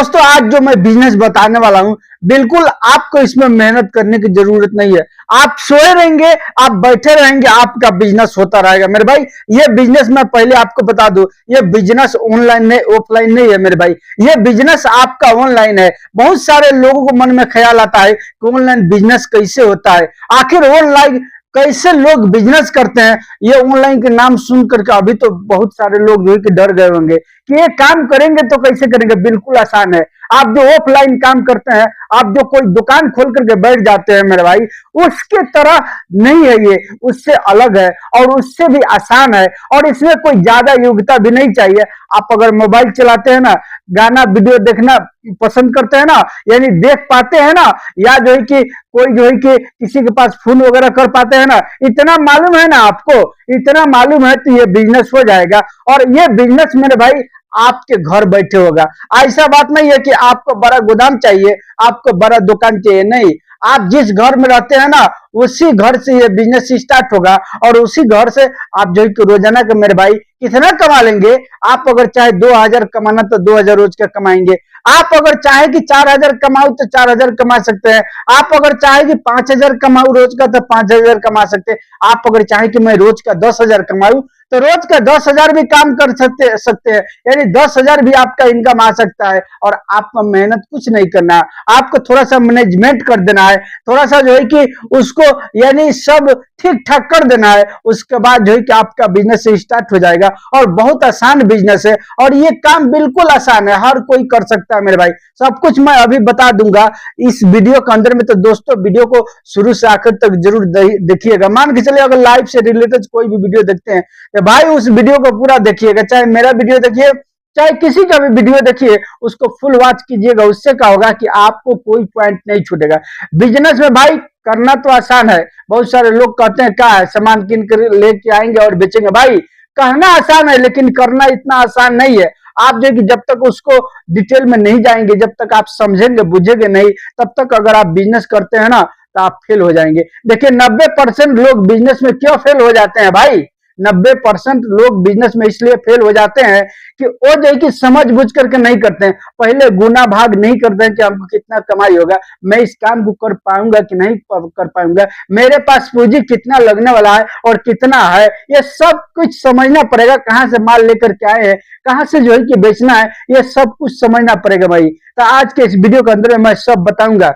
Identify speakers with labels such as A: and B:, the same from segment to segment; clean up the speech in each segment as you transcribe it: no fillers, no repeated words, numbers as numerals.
A: दोस्तों आज जो मैं बिजनेस बताने वाला हूं, बिल्कुल आपको इसमें मेहनत करने की जरूरत नहीं है। आप सोए रहेंगे, आप बैठे रहेंगे, आपका बिजनेस होता रहेगा मेरे भाई। ये बिजनेस मैं पहले आपको बता दूं, ये बिजनेस ऑनलाइन नहीं, ऑफलाइन नहीं है मेरे भाई। ये बिजनेस आपका ऑनलाइन है। बहुत सारे लोगों को मन में ख्याल आता है कि ऑनलाइन बिजनेस कैसे होता है, आखिर ऑनलाइन कैसे लोग बिजनेस करते हैं। ये ऑनलाइन के नाम सुन करके अभी तो बहुत सारे लोग जो है कि डर गए होंगे कि ये काम करेंगे तो कैसे करेंगे। बिल्कुल आसान है। आप जो ऑफलाइन काम करते हैं, आप जो कोई दुकान खोल करके बैठ जाते हैं मेरे भाई, उसके तरह नहीं है ये, उससे अलग है और उससे भी आसान है। और इसमें कोई ज्यादा योग्यता भी नहीं चाहिए। आप अगर मोबाइल चलाते हैं ना, गाना वीडियो देखना पसंद करते हैं ना, यानी देख पाते हैं ना, या जो है कि कोई जो है कि किसी के पास फोन वगैरह कर पाते हैं ना, इतना मालूम है ना आपको, इतना मालूम है तो ये बिजनेस हो जाएगा। और ये बिजनेस मेरे भाई आपके घर बैठे होगा। ऐसा बात नहीं है कि आपको बड़ा गोदाम चाहिए, आपको बड़ा दुकान चाहिए, नहीं। आप जिस घर में रहते हैं ना, उसी घर से ये बिजनेस स्टार्ट होगा और उसी घर से आप जो है कि रोजाना के मेरे भाई कितना कमा लेंगे। आप अगर चाहे 2000 कमाना तो 2000 रोज का कमाएंगे। आप अगर चाहे कि 4000 कमाओ तो 4000 कमा सकते हैं। आप अगर चाहे कि 5000 कमाऊ रोज का तो 5000 कमा सकते हैं। आप अगर चाहे कि मैं रोज का 10,000 कमाऊं तो रोज का 10,000 भी काम कर सकते हैं, यानी 10,000 भी आपका इनकम आ सकता है। और आपको मेहनत कुछ नहीं करना है, आपको थोड़ा सा मैनेजमेंट कर देना है, थोड़ा सा जो है कि उसको यानी सब ठीक ठाक कर देना है। उसके बाद जो है कि आपका बिजनेस स्टार्ट हो जाएगा। और बहुत आसान बिजनेस है और ये काम बिल्कुल आसान है, हर कोई कर सकता है मेरे भाई। सब कुछ मैं अभी बता दूंगा इस वीडियो के अंदर में। तो दोस्तों वीडियो को शुरू से आखिर तक जरूर देखिएगा। मान के चलिए अगर लाइफ से रिलेटेड कोई भी वीडियो देखते हैं तो भाई उस वीडियो को पूरा देखिएगा, चाहे मेरा वीडियो देखिए चाहे किसी का भी वीडियो देखिए, उसको फुल वॉच कीजिएगा। उससे क्या होगा कि आपको कोई पॉइंट नहीं छूटेगा। बिजनेस में भाई करना तो आसान है। बहुत सारे लोग कहते हैं क्या है, सामान किन कर लेके आएंगे और बेचेंगे। भाई कहना आसान है लेकिन करना इतना आसान नहीं है। आप जो कि जब तक उसको डिटेल में नहीं जाएंगे, जब तक आप समझेंगे बुझेंगे नहीं, तब तक अगर आप बिजनेस करते हैं ना तो आप फेल हो जाएंगे। देखिए 90% लोग बिजनेस में क्यों फेल हो जाते हैं भाई, 90% लोग बिजनेस में इसलिए फेल हो जाते हैं कि वो जो कि समझ बुझ करके नहीं करते हैं। पहले गुना भाग नहीं करते हैं कि हमको कितना कमाई होगा, मैं इस काम को कर पाऊंगा कि नहीं कर पाऊंगा, मेरे पास पूंजी कितना लगने वाला है और कितना है, ये सब कुछ समझना पड़ेगा। कहां से माल लेकर के आए हैं, कहां से जो है कि बेचना है, ये सब कुछ समझना पड़ेगा भाई। तो आज के इस वीडियो के अंदर मैं सब बताऊंगा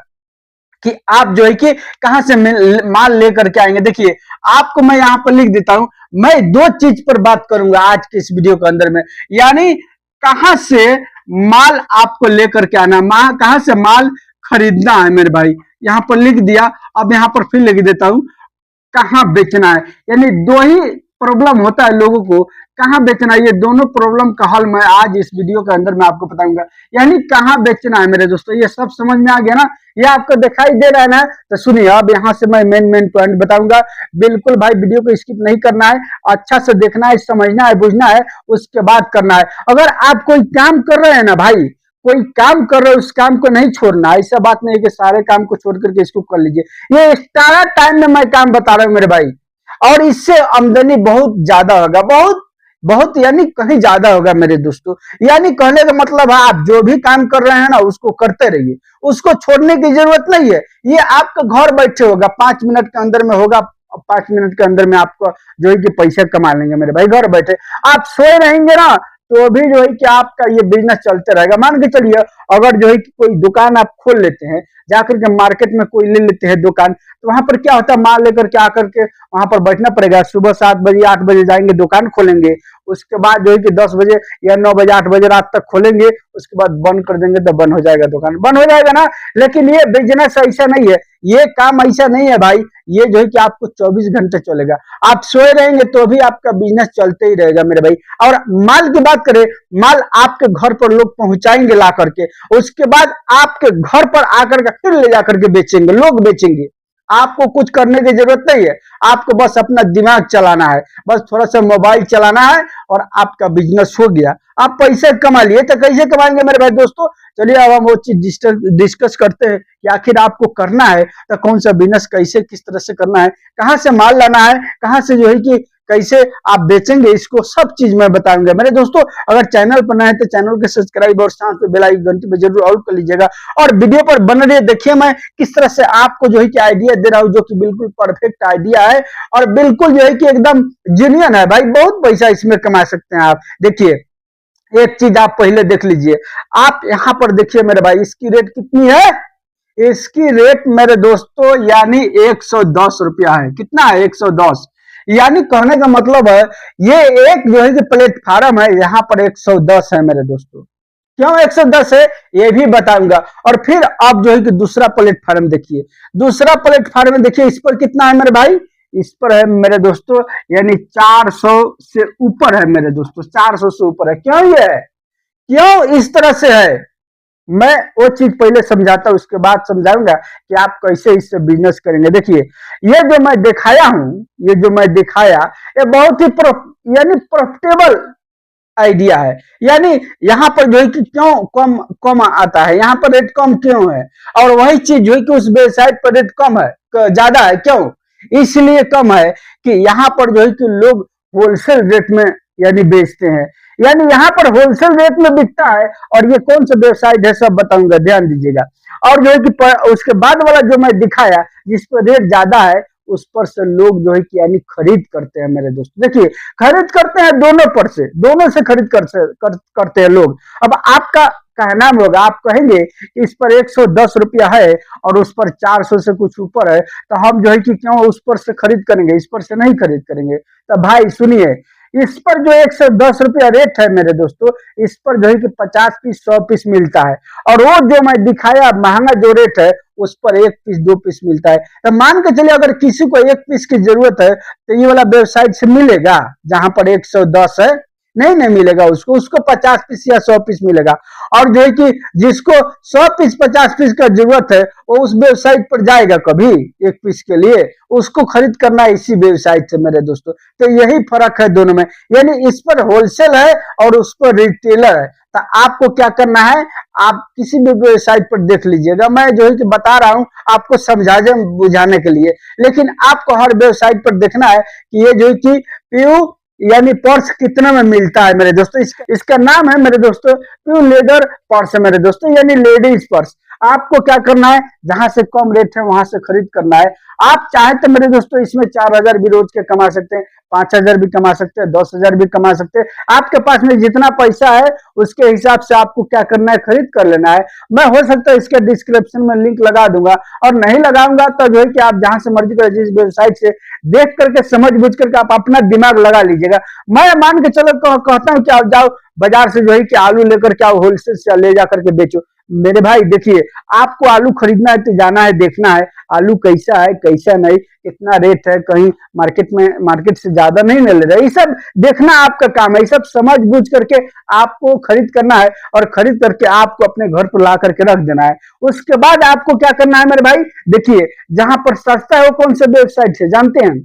A: कि आप जो है कि कहां से माल लेकर के आएंगे। देखिए आपको मैं यहां पर लिख देता हूं, मैं दो चीज पर बात करूंगा आज के इस वीडियो के अंदर में, यानी कहां से माल आपको लेकर के आना, कहां से माल खरीदना है मेरे भाई। यहां पर लिख दिया, अब यहां पर फिर लिख देता हूं कहां बेचना है। यानी दो ही प्रॉब्लम होता है लोगों को, कहां बेचना है। ये दोनों प्रॉब्लम का हल मैं आज इस वीडियो के अंदर मैं आपको बताऊंगा। यानी कहां बेचना है मेरे दोस्तों, ये सब समझ में आ गया ना, ये आपको दिखाई दे रहा है ना। तो सुनिए अब यहां से मैं मेन पॉइंट बताऊंगा। बिल्कुल भाई वीडियो को स्किप नहीं करना है, अच्छा से देखना है, समझना है, बुझना है, उसके बाद करना है। अगर आप कोई काम कर रहे हैं ना भाई, कोई काम कर रहे हो, उस काम को नहीं छोड़ना। ऐसा बात नहीं है कि सारे काम को छोड़ करके इसको कर लीजिए। ये सारा टाइम में मैं काम बता रहा हूं मेरे भाई, और इससे आमदनी बहुत ज्यादा होगा, बहुत बहुत यानी कहीं ज्यादा होगा मेरे दोस्तों। यानी कहने का मतलब है आप जो भी काम कर रहे हैं ना उसको करते रहिए, उसको छोड़ने की जरूरत नहीं है। ये आपका घर बैठे होगा, 5 मिनट के अंदर में होगा, 5 मिनट के अंदर में आपको जो है कि पैसे कमा लेंगे मेरे भाई घर बैठे। आप सोए रहेंगे ना तो भी जो है कि आपका ये बिजनेस चलते रहेगा। मान के चलिए अगर जो है कि कोई दुकान आप खोल लेते हैं, जाकर के मार्केट में कोई ले लेते हैं दुकान, तो वहां पर क्या होता है, माल लेकर के आकर के वहां पर बैठना पड़ेगा। सुबह 7 बजे 8 बजे जाएंगे, दुकान खोलेंगे, उसके बाद जो है कि 10 बजे या 9 बजे 8 बजे रात तक खोलेंगे, उसके बाद बंद कर देंगे तो बंद हो जाएगा, दुकान बंद हो जाएगा ना। लेकिन ये बिजनेस ऐसा नहीं है, ये काम ऐसा नहीं है भाई। ये जो है कि आपको 24 घंटे चलेगा। आप सोए रहेंगे तो भी आपका बिजनेस चलते ही रहेगा मेरे भाई। और माल की बात करें, माल आपके घर पर लोग पहुंचाएंगे ला करके, उसके बाद आपके घर पर आकर के फिर ले जाकर के बेचेंगे, लोग बेचेंगे। आपको कुछ करने की जरूरत नहीं है, आपको बस अपना दिमाग चलाना है, बस थोड़ा सा मोबाइल चलाना है और आपका बिजनेस हो गया। आप पैसे कमा लिए, तो कैसे कमाएंगे मेरे भाई दोस्तों। चलिए अब हम वो चीज डिस्कस करते हैं कि आखिर आपको करना है तो कौन सा बिजनेस कैसे किस तरह से करना है, कहां से माल लाना है, कहां से जो है कि कैसे आप बेचेंगे, इसको सब चीज मैं बताऊंगा मेरे दोस्तों। अगर चैनल पर नए हैं तो चैनल के सब्सक्राइब और साथ में बेल आइकन घंटी पे जरूर ऑल कर लीजिएगा और वीडियो पर बने रहिए। देखिए मैं किस तरह से आपको जो है कि आइडिया दे रहा हूं, जो कि बिल्कुल परफेक्ट आइडिया है और बिल्कुल जो है कि एकदम जेन्युइन है भाई। बहुत पैसा इसमें कमा सकते हैं आप। देखिए एक चीज आप पहले देख लीजिए, आप यहाँ पर देखिए मेरे भाई, इसकी रेट कितनी है? इसकी रेट मेरे दोस्तों यानी 110 रुपया है। कितना है? 110। यानी कहने का मतलब है ये एक जो है कि प्लेटफार्म है, यहाँ पर 110 है मेरे दोस्तों। क्यों 110 है ये भी बताऊंगा। और फिर आप जो है कि दूसरा प्लेटफार्म देखिए, दूसरा प्लेटफार्म देखिए, इस पर कितना है मेरे भाई? इस पर है मेरे दोस्तों यानी 400 से ऊपर है मेरे दोस्तों, 400 से ऊपर है। क्यों ये है? क्यों इस तरह से है? मैं वो चीज पहले समझाता हूं, उसके बाद समझाऊंगा कि आप कैसे इससे बिजनेस करेंगे। देखिए ये जो मैं दिखाया हूं, ये जो मैं दिखाया, ये बहुत ही यानी प्रॉफिटेबल आइडिया है। यानी यहाँ पर जो है कि क्यों कम कम आता है, यहाँ पर रेट कम क्यों है? और वही चीज जो है कि उस वेबसाइट पर रेट कम है, ज्यादा है। क्यों? इसलिए कम है कि यहाँ पर जो है कि लोग होलसेल रेट में यानी बेचते हैं, यानी यहाँ पर होलसेल रेट में बिकता है। और ये कौन सा वेबसाइट है सब बताऊंगा, ध्यान दीजिएगा। और जो है कि उसके बाद वाला जो मैं दिखाया जिस पर रेट ज्यादा है, उस पर से लोग जो है कि यानी खरीद करते हैं मेरे दोस्त। देखिए खरीद करते हैं दोनों पर से, दोनों से खरीद करते हैं लोग। अब आपका कहना होगा, आप कहेंगे इस पर 110 रुपया है और उस पर 400 से कुछ ऊपर है, तो हम जो है कि क्यों उस पर से खरीद करेंगे, इस पर से नहीं खरीद करेंगे। तो भाई सुनिए, इस पर जो 110 रुपया रेट है मेरे दोस्तों, इस पर जो है कि 50 पीस 100 पीस मिलता है। और वो जो मैं दिखाया महंगा जो रेट है, उस पर 1 पीस 2 पीस मिलता है। तो मान के चलिए अगर किसी को 1 पीस की जरूरत है तो ये वाला वेबसाइट से मिलेगा, जहां पर 110 है नहीं मिलेगा उसको, उसको 50 पीस या 100 पीस मिलेगा। और जो है कि जिसको 100 पीस 50 पीस का जरूरत है, वो उस वेबसाइट पर जाएगा कभी 1 पीस के लिए, उसको खरीद करना है इसी वेबसाइट से मेरे दोस्तों। तो यही फर्क है दोनों में, यानी इस पर होलसेल है और उस पर रिटेलर है। तो आपको क्या करना है, आप किसी भी वेबसाइट पर देख लीजिएगा, मैं जो है कि बता रहा हूं आपको समझाने बुझाने के लिए। लेकिन आपको हर वेबसाइट पर देखना है कि ये जो है कि प्यू यानी पर्स कितने में मिलता है मेरे दोस्तों। इसका नाम है मेरे दोस्तों प्यू लेदर पर्स है मेरे दोस्तों, यानी लेडीज पर्स। आपको क्या करना है, जहां से कम रेट है वहां से खरीद करना है। आप चाहे तो मेरे दोस्तों इसमें 4000 भी रोज के कमा सकते हैं, 5000 भी कमा सकते हैं, 10,000 भी कमा सकते हैं। आपके पास में जितना पैसा है उसके हिसाब से आपको क्या करना है, खरीद कर लेना है। मैं हो सकता है इसके डिस्क्रिप्शन में लिंक लगा दूंगा, और नहीं लगाऊंगा तो जो है कि आप जहां से मर्जी करें, जिस वेबसाइट से देख करके समझ बुझ करके आप अपना दिमाग लगा लीजिएगा। मैं मान के चलो कहता हूँ कि आप जाओ बाजार से जो है कि आलू लेकर के आओ, होलसेल से ले जाकर के बेचो। मेरे भाई देखिए, आपको आलू खरीदना है तो जाना है, देखना है आलू कैसा है कैसा नहीं, कितना रेट है, कहीं मार्केट से ज्यादा नहीं ले रहा है, ये सब देखना आपका काम है। ये सब समझ बूझ करके आपको खरीद करना है और खरीद करके आपको अपने घर पर ला करके रख देना है। उसके बाद आपको क्या करना है मेरे भाई, देखिए जहां पर सस्ता है वो कौन सा वेबसाइट है जानते हैं?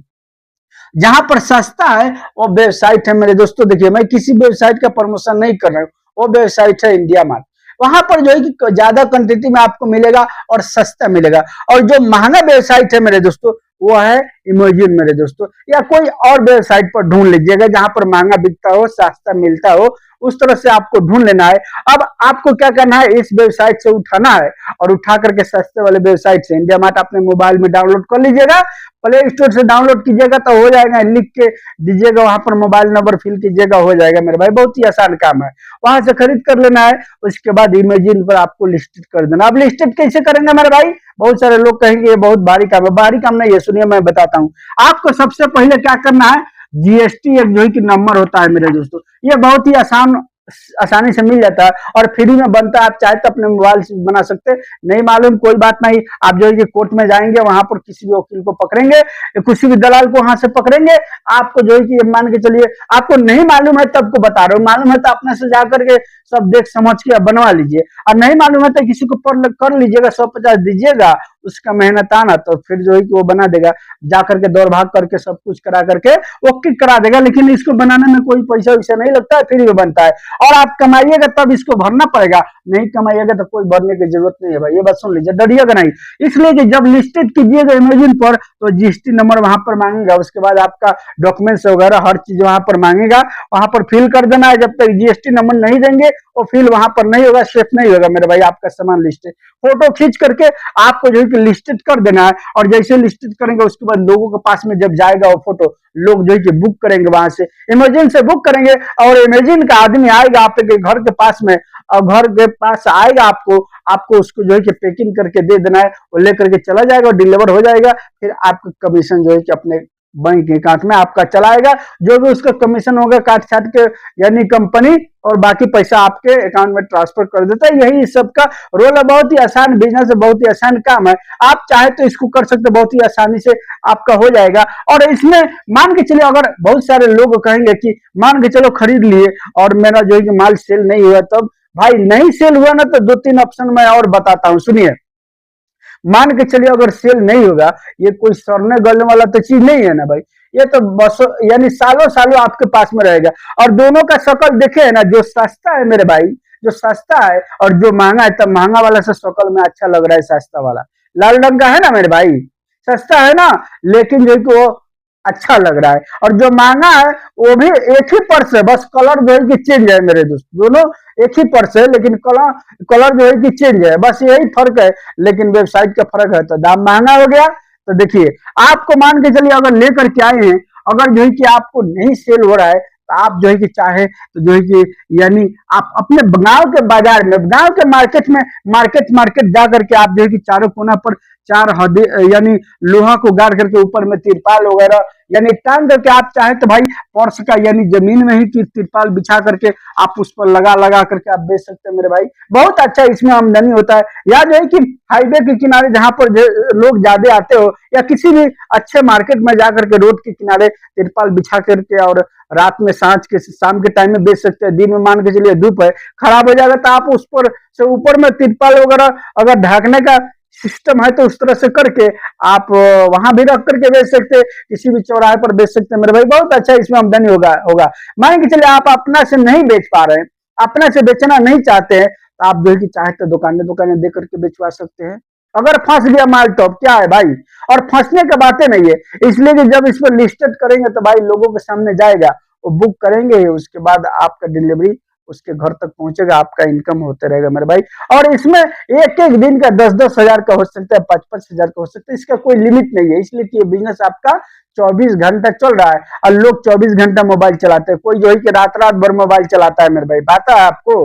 A: जहां पर सस्ता है वो वेबसाइट है मेरे दोस्तों। देखिए मैं किसी वेबसाइट का प्रमोशन नहीं कर रहा हूँ, वो वेबसाइट है इंडिया मार्ट। वहां पर जो है कि ज्यादा क्वांटिटी में आपको मिलेगा और सस्ता मिलेगा। और जो महंगा वेबसाइट है मेरे दोस्तों वो है इमेजिन मेरे दोस्तों, या कोई और वेबसाइट पर ढूंढ लीजिएगा जहां पर महंगा बिकता हो सस्ता मिलता हो, उस तरह से आपको ढूंढ लेना है। अब आपको क्या करना है, इस वेबसाइट से उठाना है और उठा करके सस्ते वाले वेबसाइट से इंडिया मार्ट अपने मोबाइल में डाउनलोड कर लीजिएगा, प्ले स्टोर से डाउनलोड कीजिएगा तो हो जाएगा, लिख के दीजिएगा वहां पर, मोबाइल नंबर फिल कीजिएगा, हो जाएगा मेरे भाई। बहुत ही आसान काम है, वहां से खरीद कर लेना है। उसके बाद इमेजिन पर आपको लिस्टेड कर देना। अब लिस्टेड कैसे करेंगे मेरे भाई? बहुत सारे लोग कहेंगे ये बहुत भारी काम है, भारी काम नहीं है, सुनिए मैं बताता हूँ। आपको सबसे पहले क्या करना है, जीएसटी एक जो है कि नंबर होता है मेरे दोस्तों, ये बहुत ही आसानी से मिल जाता है और फ्री में बनता है। आप चाहे तो अपने मोबाइल से बना सकते हैं, नहीं मालूम कोई बात नहीं, आप जो है कि कोर्ट में जाएंगे, वहां पर किसी भी वकील को पकड़ेंगे, किसी भी दलाल को वहां से पकड़ेंगे। आपको जो है कि मान के चलिए आपको नहीं मालूम है तब को बता रहा हूँ, मालूम है तो अपने से जाकर के सब देख समझ के आप बनवा लीजिए। और नहीं मालूम है तो किसी को पर कर लीजिएगा, 150 दीजिएगा, उसका मेहनत आना तो फिर जो है कि वो बना देगा, जा करके दौड़ भाग करके सब कुछ करा करके ओके करा देगा। लेकिन इसको बनाने में कोई पैसा वैसा नहीं लगता है, फ्री में बनता है। और आप कमाइएगा तब इसको भरना पड़ेगा, नहीं कमाइएगा तो कोई भरने की जरूरत नहीं है भाई, ये बात सुन लीजिए, डरिएगा नहीं। इसलिए कि जब लिस्टेड कीजिएगा अमेजन पर तो जीएसटी नंबर वहां पर मांगेगा, उसके बाद आपका डॉक्यूमेंट्स वगैरह हर चीज वहां पर मांगेगा, वहां पर फिल कर देना है। जब तक जीएसटी नंबर नहीं देंगे वो फिल वहां पर नहीं होगा, सेफ नहीं होगा मेरे भाई, आपका सामान लिस्टेड। फोटो खींच करके आपको जो है कि लिस्टेड कर देना है, और जैसे लिस्टेड करेंगे उसके बाद लोगों के पास में जब जाएगा वो फोटो, लोग जो है कि बुक करेंगे, वहां से इमेजिन से बुक करेंगे, और इमेजिन का आदमी आएगा आपके घर के पास में, और घर के पास आएगा आपको उसको जो है कि पैकिंग करके दे देना है, वो लेकर के चला जाएगा और डिलीवर हो जाएगा। फिर आपका कमीशन जो है कि अपने बैंक अकाउंट में आपका चलाएगा, जो भी उसका कमीशन होगा काट छाट के, यानी कंपनी, और बाकी पैसा आपके अकाउंट में ट्रांसफर कर देता है। यही इस सब का रोल है। बहुत ही आसान बिजनेस है, बहुत ही आसान काम है। आप चाहे तो इसको कर सकते हैं, बहुत ही आसानी से आपका हो जाएगा। और इसमें मान के चलिए, अगर बहुत सारे लोग कहेंगे कि मान के चलो खरीद लिए और मेरा जो है कि माल सेल नहीं हुआ, तब भाई नहीं सेल हुआ ना, तो 2-3 ऑप्शन मैं और बताता हूँ, सुनिए। मान के चलिए अगर सेल नहीं होगा, ये कोई सड़ने गलने वाला तो चीज नहीं है ना भाई, ये तो बस यानी सालों सालों आपके पास में रहेगा। और दोनों का शकल देखे है ना, जो सस्ता है मेरे भाई, जो सस्ता है और जो महंगा है, तब महंगा वाला से शकल में अच्छा लग रहा है, सस्ता वाला लाल रंग का है ना मेरे भाई, सस्ता है ना, लेकिन जो कि वो अच्छा लग रहा है। और जो महंगा है वो भी एक ही पर्स है, बस कलर जो है कि चेंज है मेरे दोस्त, दोनों एक ही पर्स है, लेकिन कलर कलर जो है कि चेंज है, बस यही फर्क है। लेकिन वेबसाइट का फर्क है, तो दाम महंगा हो गया। तो देखिए, आपको मान के चलिए अगर लेकर के आए हैं, अगर जो है कि आपको नहीं सेल हो रहा है, तो आप जो है कि चाहे तो जो है कि यानी आप अपने गांव के बाजार में, गांव के मार्केट में, मार्केट मार्केट जा करके आप जो है कि चारों कोना पर 4 हदे यानी लोहा को गाड़ करके ऊपर में तिरपाल वगैरह यानी टांग करके, आप चाहे तो भाई फर्श का यानी जमीन में ही तिरपाल बिछा करके आप उस पर लगा लगा करके आप बेच सकते हैं मेरे भाई, बहुत अच्छा इसमें आमदनी होता है। या जो है कि हाईवे के किनारे जहां पर लोग ज्यादा आते हो, या किसी भी अच्छे मार्केट में जाकर के रोड के किनारे तिरपाल बिछा करके, और रात में सांझ के शाम के टाइम में बेच सकते हैं। दिन में मान के चलिए धूप है, खराब हो जाएगा, तो आप उस पर से ऊपर में तिरपाल वगैरह अगर ढकने का सिस्टम है तो उस तरह से करके आप वहां भी रख करके बेच सकते हैं, किसी भी चौराहे पर बेच सकते हैं मेरे भाई, बहुत अच्छा इसमें आमदनी होगा। मान के चलिए आप अपना से नहीं बेच पा रहे हैं, अपना से बेचना नहीं चाहते हैं, तो आप जो है कि चाहे तो दुकानें दुकानें दे करके बेचवा सकते हैं। अगर फंस गया माल तो क्या है भाई, और फंसने की बातें नहीं है, इसलिए कि जब इस पर लिस्टेड करेंगे तो भाई लोगों के सामने जाएगा, वो बुक करेंगे, उसके बाद आपका डिलीवरी उसके घर तक पहुंचेगा, आपका इनकम होते रहेगा मेरे भाई। और इसमें एक एक दिन का 10-10 हजार का हो सकता है, 5-5 हजार का हो सकता है, इसका कोई लिमिट नहीं है। इसलिए कि ये बिजनेस आपका 24 घंटा चल रहा है, और लोग 24 घंटा मोबाइल चलाते हैं, कोई जो है कि रात रात भर मोबाइल चलाता है मेरे भाई, पता है आपको,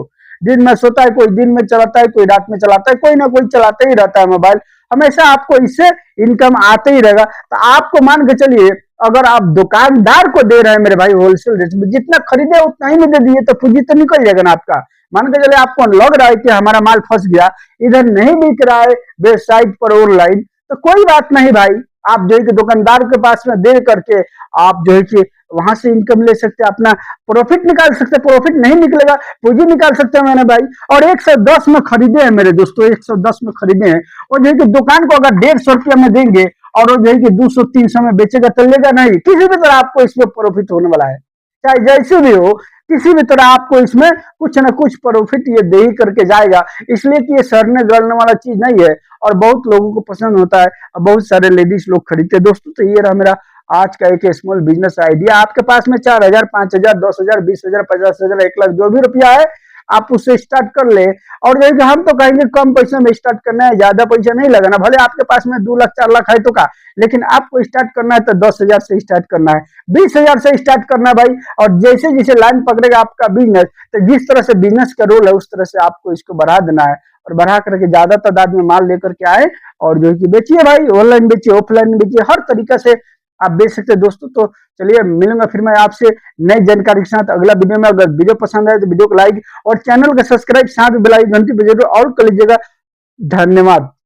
A: दिन में सोता है, कोई दिन में चलाता है, कोई रात में चलाता है, कोई ना कोई चलाते ही रहता है मोबाइल, हमेशा आपको इससे इनकम आते ही रहेगा। तो आपको मान के चलिए, अगर आप दुकानदार को दे रहे हैं मेरे भाई होलसेल रेट में, जितना खरीदे उतना ही में दे दिए, तो पूंजी तो निकल जाएगा ना आपका। मान के चलिए आपको लग रहा है कि हमारा माल फंस गया, इधर नहीं बिक रहा है वेबसाइट पर ऑनलाइन, तो कोई बात नहीं भाई, आप जो है कि दुकानदार के पास में दे करके आप जो है कि वहां से इनकम ले सकते हैं, अपना प्रॉफिट निकाल सकते हैं। प्रॉफिट नहीं निकलेगा, पूंजी निकाल सकते हैं मैंने भाई। और 110 में खरीदे हैं मेरे दोस्तों, 110 में खरीदे हैं, और जो है कि दुकान को अगर 150 रुपया में देंगे और वो जो है कि 200-300 में बेचेगा, तो लेगा नहीं, किसी भी तरह आपको इसमें प्रॉफिट होने वाला है, चाहे जैसे भी हो, किसी भी तरह आपको इसमें कुछ ना कुछ प्रॉफिट ये दे ही करके जाएगा। इसलिए कि ये सड़ने गलने वाला चीज नहीं है, और बहुत लोगों को पसंद होता है, और बहुत सारे लेडीज लोग खरीदते हैं दोस्तों। तो ये रहा मेरा आज का एक स्मॉल बिजनेस आइडिया। आपके पास में 4,000, 5,000, 10,000, 20,000, 50,000, 1 लाख जो भी रुपया है, आप उससे स्टार्ट कर ले। और जो हम तो कहेंगे कम पैसे में स्टार्ट करना है, ज्यादा पैसा नहीं लगाना, भले आपके पास में 2 लाख 4 लाख है तो का, लेकिन आपको स्टार्ट करना है तो 10,000 से स्टार्ट करना है, 20,000 से स्टार्ट करना है भाई। और जैसे जैसे लाइन पकड़ेगा आपका बिजनेस, तो जिस तरह से बिजनेस का रोल है उस तरह से आपको इसको बढ़ा देना है, और बढ़ा करके ज्यादा तादाद में माल लेकर के आए, और जो है कि बेचिए भाई, ऑनलाइन बेचिए, ऑफलाइन बेचिए, हर तरीका से आप बेच सकते हैं दोस्तों। तो चलिए मिलूंगा फिर मैं आपसे नई जानकारी के साथ अगला वीडियो में। अगर वीडियो पसंद आए तो वीडियो को लाइक और चैनल को सब्सक्राइब, साथ बेल आइकन घंटी बजे और कर लीजिएगा। धन्यवाद।